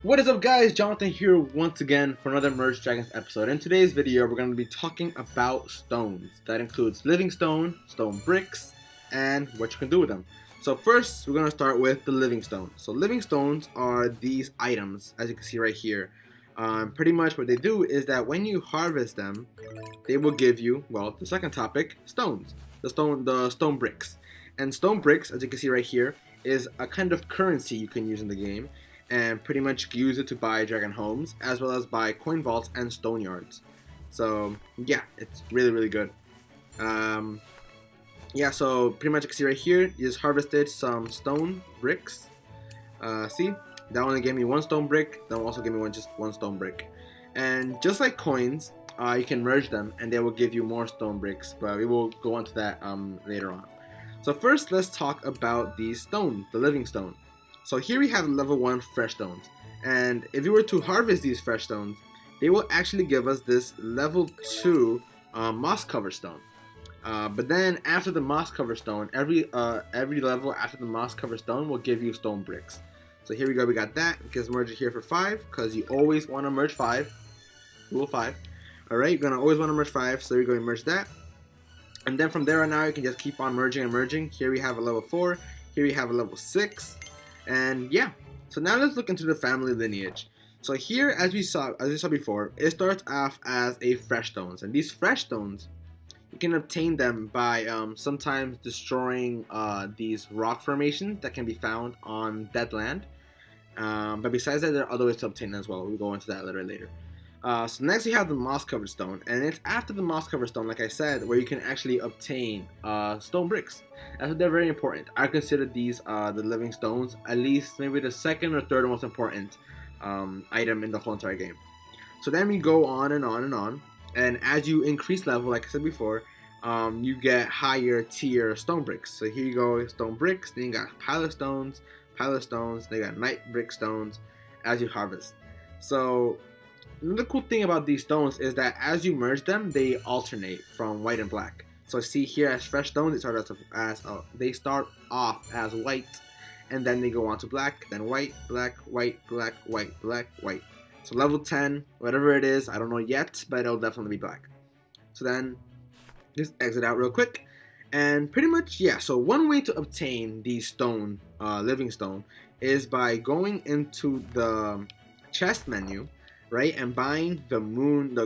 What is up, guys? Jonathan here once again for another Merge Dragons episode. In today's video, we're going to be talking about stones. That includes living stone, stone bricks, and what you can do with them. So first, we're going to start with the living stone. So living stones are these items, as you can see right here. Pretty much what they do is that when you harvest them, they will give you, well, the second topic, stones. The stone bricks. And stone bricks, as you can see right here, is a kind of currency you can use in the game. And pretty much use it to buy dragon homes as well as buy coin vaults and stone yards. So yeah, it's really good. Yeah, so pretty much you can see right here, you just harvested some stone bricks. See, that only gave me one stone brick. That also gave me just one stone brick. And just like coins, you can merge them and they will give you more stone bricks, but we will go on to that later on. So first, let's talk about these stones, the living stone. So here we have level 1 fresh stones, and if you were to harvest these fresh stones, they will actually give us this level 2 moss cover stone. But then after the moss cover stone, every level after the moss cover stone will give you stone bricks. So here we go, we got that. We can merge it here for 5, because you always want to merge 5. Rule 5. Alright, you're going to always want to merge 5, so you're going to merge that. And then from there on out, you can just keep on merging and merging. Here we have a level 4, here we have a level 6. And yeah, so now let's look into the family lineage. So here, as we saw before, it starts off as a fresh stones, and these fresh stones, you can obtain them by sometimes destroying these rock formations that can be found on dead land. But besides that, there are other ways to obtain them as well. We'll go into that later. So next we have the moss covered stone, and it's after the moss covered stone, like I said, where you can actually obtain stone bricks. They're very important. I consider these the living stones at least maybe the second or third most important item in the whole entire game. So then we go on and on and on, and as you increase level, like I said before, you get higher tier stone bricks. So here you go, stone bricks, then you got pile of stones, then you got night brick stones as you harvest. So another cool thing about these stones is that as you merge them, they alternate from white and black. So see here as fresh stones, they start off as white, and then they go on to black, then white, black, white, black, white, black, white. So level 10, whatever it is, I don't know yet, but it'll definitely be black. So then just exit out real quick, and pretty much, yeah, so one way to obtain these stone, living stone, is by going into the chest menu, right, and buying the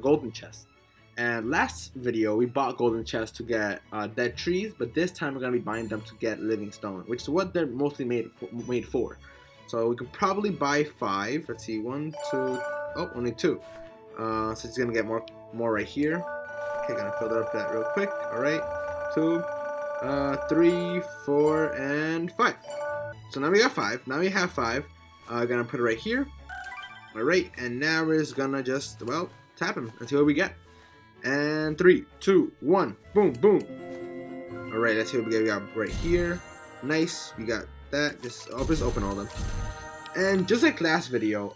golden chest. And last video we bought golden chests to get dead trees, but this time we're gonna be buying them to get living stone, which is what they're mostly made for. So we could probably buy 5. Let's see, 1, 2. Oh, only 2. So it's gonna get more right here. Okay, gonna fill up that real quick. All right, 2, 3, 4, and 5. So now we got 5. Now we have 5. Gonna put it right here. Alright, and now we're just gonna just, well, tap him and see what we get. And 3, 2, 1, boom, boom. Alright, let's see what we got right here. Nice, we got that. Just open all of them. And just like last video,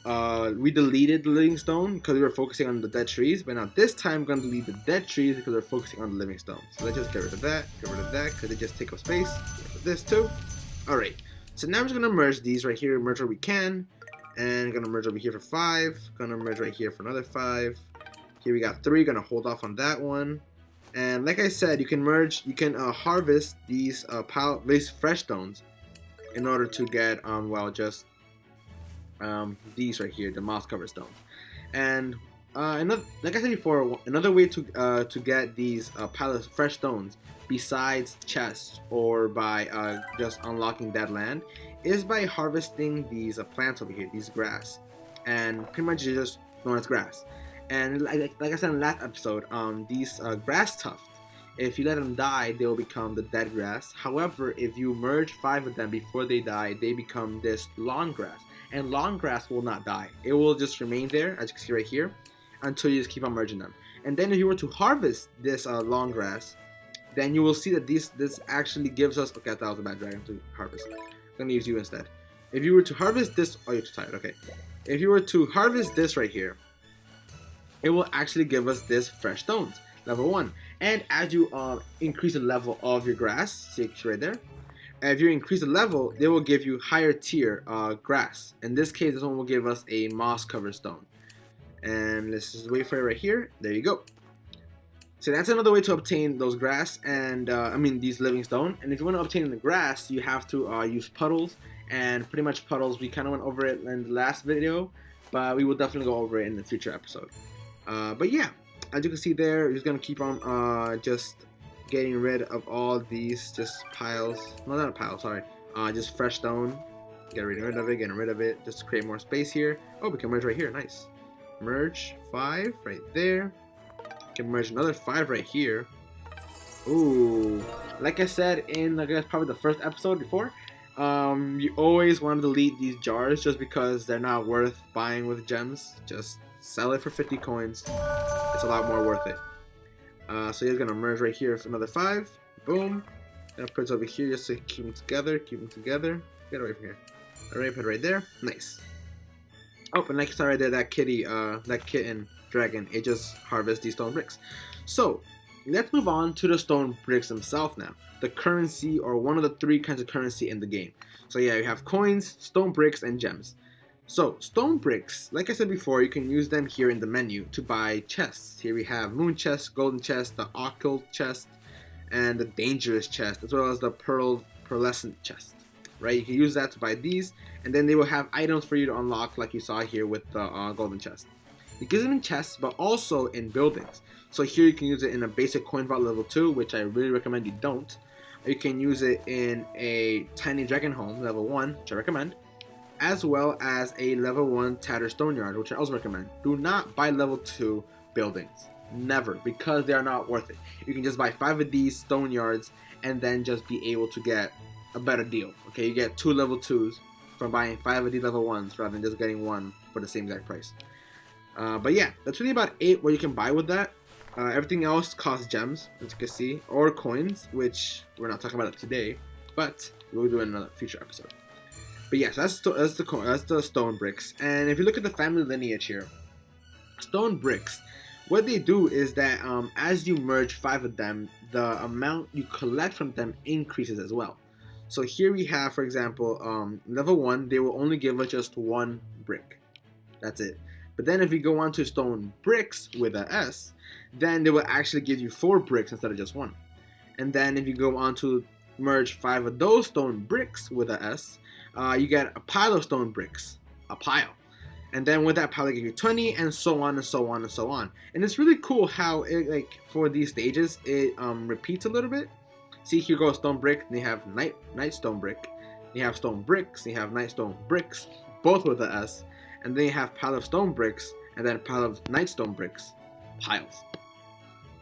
we deleted the living stone because we were focusing on the dead trees. But now this time, we're gonna delete the dead trees because we're focusing on the living stone. So let's just get rid of that, because they just take up space. Get rid of this too. Alright, so now we're just gonna merge these right here, merge where we can. And gonna merge over here for 5. Gonna merge right here for another 5. Here we got 3. Gonna hold off on that one. And like I said, you can harvest these fresh stones in order to get these right here, the moss cover stones. And like I said before, another way to get these fresh stones besides chests or by just unlocking dead land is by harvesting these plants over here, these grass, and pretty much it's just known as grass. And like I said in the last episode, these grass tufts, if you let them die, they will become the dead grass. However, if you merge 5 of them before they die, they become this long grass, and long grass will not die. It will just remain there, as you can see right here, until you just keep on merging them. And then if you were to harvest this long grass, then you will see that this actually gives us, okay, I thought it was a bad dragon to harvest. I'm gonna use you instead. If you were to harvest this, oh, you're too tired, okay. If you were to harvest this right here, it will actually give us this fresh stones, level 1. And as you increase the level of your grass, see right there, And if you increase the level, they will give you higher tier grass. In this case, this one will give us a moss covered stone. And let's just wait for it right here. There you go. So that's another way to obtain those grass and these living stone. And if you want to obtain the grass, you have to use puddles. And pretty much puddles, we kind of went over it in the last video, but we will definitely go over it in the future episode. But yeah, as you can see there, we're just gonna keep on just getting rid of all these just piles. No, not a pile, sorry. Just fresh stone. Getting rid of it, just to create more space here. Oh, we can merge right here. Nice. Merge 5 right there. Can merge another 5 right here. Ooh, like I said in I guess probably the first episode before, you always want to delete these jars just because they're not worth buying with gems. Just sell it for 50 coins. It's a lot more worth it. So he's gonna merge right here for another 5. Boom. And put it over here just to keep them together. Get away from here. Alright, put it right there. Nice. Oh, and like I said right there, that kitten dragon, it just harvests these stone bricks. So let's move on to the stone bricks themselves now. The currency, or one of the 3 kinds of currency in the game. So yeah, you have coins, stone bricks, and gems. So stone bricks, like I said before, you can use them here in the menu to buy chests. Here we have moon chest, golden chest, the occult chest, and the dangerous chest, as well as the pearlescent chest. Right, you can use that to buy these, and then they will have items for you to unlock, like you saw here with the golden chest. It gives them in chests, but also in buildings. So here you can use it in a basic coin vault level 2, which I really recommend you don't. You can use it in a tiny dragon home level 1, which I recommend, as well as a level 1 tattered stone yard, which I also recommend. Do not buy level 2 buildings, never, because they are not worth it. You can just buy 5 of these stone yards and then just be able to get a better deal. Okay, you get 2 level 2s from buying 5 of these level 1s rather than just getting 1 for the same exact price. But yeah, that's really about it what you can buy with that. Everything else costs gems, as you can see, or coins, which we're not talking about it today, but we'll do in another future episode. But yes, that's the stone bricks. And if you look at the family lineage here, stone bricks, what they do is that as you merge 5 of them, the amount you collect from them increases as well. So here we have, for example, level 1, they will only give us just 1 brick. That's it. But then if you go on to stone bricks with a S, then they will actually give you 4 bricks instead of just 1. And then if you go on to merge 5 of those stone bricks with a S, you get a pile of stone bricks. A pile. And then with that pile, they give you 20, and so on and so on and so on. And it's really cool how it, like, for these stages, it repeats a little bit. See, here goes stone brick, then you have night stone brick, you have stone bricks, you have night stone bricks, both with a S, and then you have pile of stone bricks, and then pile of night stone bricks, piles.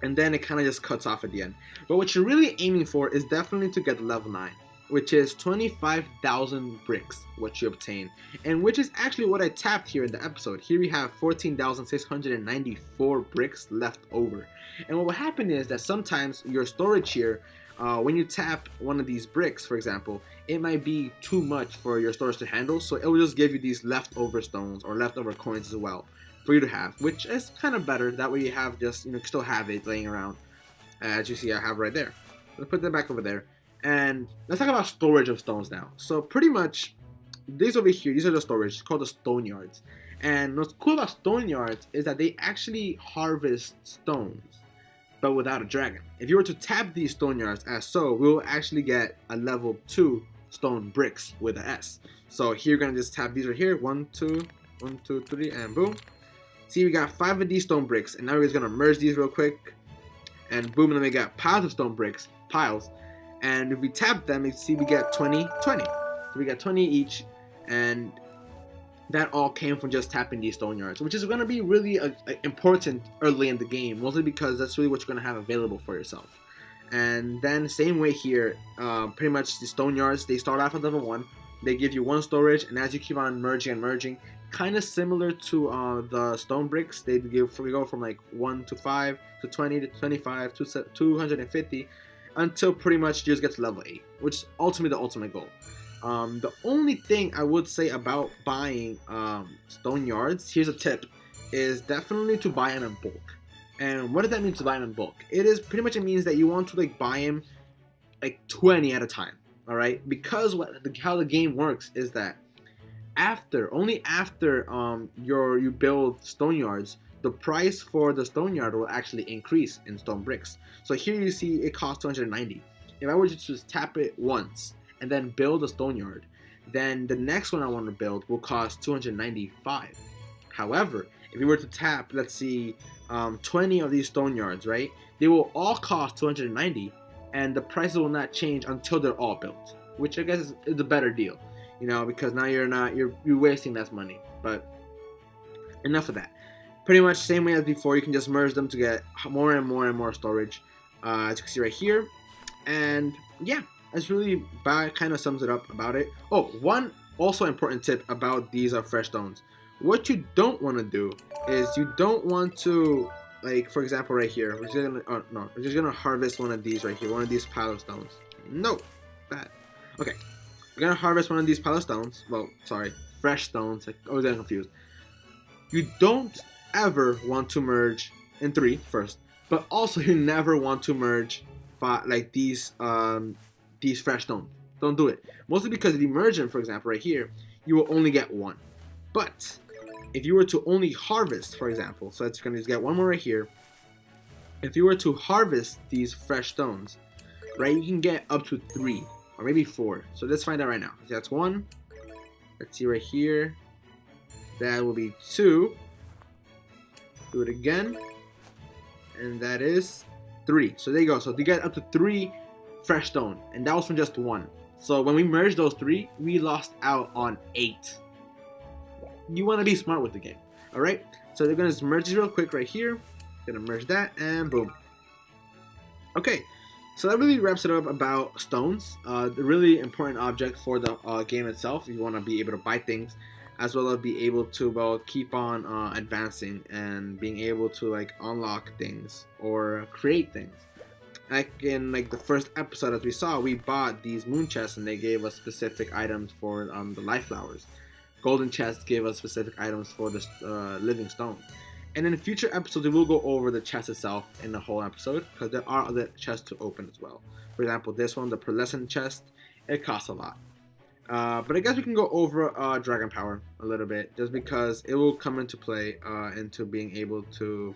And then it kind of just cuts off at the end. But what you're really aiming for is definitely to get level 9, which is 25,000 bricks, what you obtain, and which is actually what I tapped here in the episode. Here we have 14,694 bricks left over. And what will happen is that sometimes your storage here, when you tap one of these bricks, for example, it might be too much for your storage to handle, so it will just give you these leftover stones or leftover coins as well for you to have, which is kind of better. That way you have just, you still have it laying around, as you see I have right there. Let's put that back over there, and let's talk about storage of stones now. So pretty much, these over here, these are the storage, it's called the stone yards. And what's cool about stone yards is that they actually harvest stones, but without a dragon. If you were to tap these stone yards as so, we will actually get a level 2 stone bricks with a S. So here you're gonna just tap these right here, 1, 2, 1, 2, 3, and boom. See, we got 5 of these stone bricks, and now we're just gonna merge these real quick, and boom, and then we got piles of stone bricks, piles. And if we tap them, you see we get 20. So we got 20 each, and that all came from just tapping these stone yards, which is going to be really important early in the game, mostly because that's really what you're going to have available for yourself. And then same way here, pretty much the stone yards, they start off at level 1, they give you 1 storage, and as you keep on merging and merging, kind of similar to the stone bricks, we go from like 1 to 5 to 20 to 25 to 250 until pretty much you just get to level 8, which is ultimately the ultimate goal. The only thing I would say about buying stone yards, here's a tip, is definitely to buy them in bulk. And what does that mean to buy them in bulk? It means that you want to buy them like 20 at a time. All right, because how the game works is that only after you build stone yards, the price for the stone yard will actually increase in stone bricks. So here you see it costs 290. If I were to just tap it once and then build a stone yard, then the next one I want to build will cost 295. However, if you were to tap, let's see, 20 of these stone yards, right? They will all cost 290, and the prices will not change until they're all built, which I guess is a better deal, because now you're wasting less money. But enough of that. Pretty much same way as before, you can just merge them to get more and more and more storage, as you can see right here. And yeah, that's really kind of sums it up about it. Oh, one also important tip about these fresh stones. What you don't want to do is you don't want to, like, for example, right here, we're just gonna harvest one of these right here, one of these pile of stones. No, bad. Okay, we're gonna harvest one of these pile of stones. Well, sorry, fresh stones. Like, I was getting confused. You don't ever want to merge in 3 first, but also you never want to merge like these fresh stones. Don't do it. Mostly because if you merge them, for example, right here, you will only get 1. But if you were to only harvest, for example, so it's gonna just get 1 more right here. If you were to harvest these fresh stones, right, you can get up to 3 or maybe 4. So let's find out right now. So that's 1. Let's see right here. That will be 2. Do it again, and that is 3. So there you go. So you get up to 3 fresh stone, and that was from just 1. So when we merged those 3, we lost out on 8. You want to be smart with the game. All right. So they're gonna just merge this real quick right here. Gonna merge that, and boom. Okay. So that really wraps it up about stones. The really important object for the game itself. If you want to be able to buy things, as well as be able to keep on advancing and being able to like unlock things or create things. Like in the first episode, as we saw, we bought these moon chests and they gave us specific items for the life flowers. Golden chests gave us specific items for the living stone. And in future episodes, we will go over the chest itself in the whole episode, because there are other chests to open as well. For example, this one, the pearlescent chest, it costs a lot. But I guess we can go over dragon power a little bit, just because it will come into play into being able to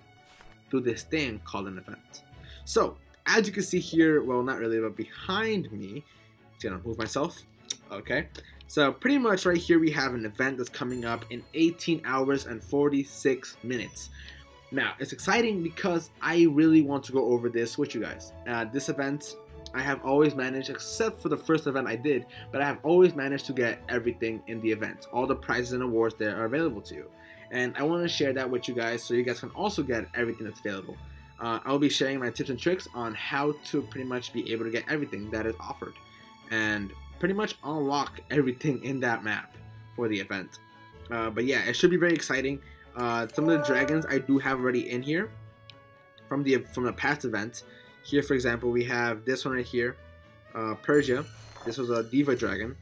do this thing called an event. So, as you can see here, well, not really, but behind me, I'm gonna move myself. Okay, so pretty much right here we have an event that's coming up in 18 hours and 46 minutes. Now, it's exciting because I really want to go over this with you guys. This event, I have always managed, except for the first event I did, but I have always managed to get everything in the event. All the prizes and awards there are available to you. And I want to share that with you guys so you guys can also get everything that's available. I'll be sharing my tips and tricks on how to pretty much be able to get everything that is offered. And pretty much unlock everything in that map for the event. But yeah, it should be very exciting. Some of the dragons I do have already in here from the past event. Here, for example, we have this one right here, Persia. This was a Diva Dragon.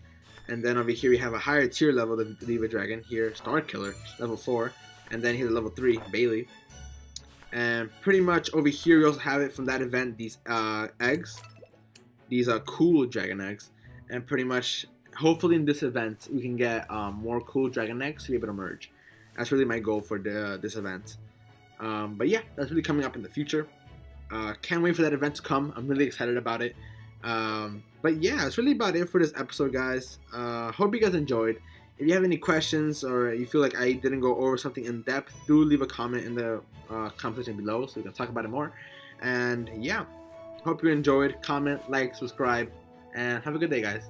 And then over here we have a higher tier level, the Diva Dragon. Here, Star Killer, level 4. And then here, level 3, Bailey. And pretty much over here we also have it from that event, these eggs. These are cool dragon eggs. And pretty much, hopefully in this event, we can get more cool dragon eggs to be able to merge. That's really my goal for this event. But yeah, that's really coming up in the future. Can't wait for that event to come. I'm really excited about it. But yeah, that's really about it for this episode, guys. Hope you guys enjoyed. If you have any questions or you feel like I didn't go over something in depth, do leave a comment in the comment section below so we can talk about it more. And yeah, hope you enjoyed. Comment, like, subscribe, and have a good day, guys.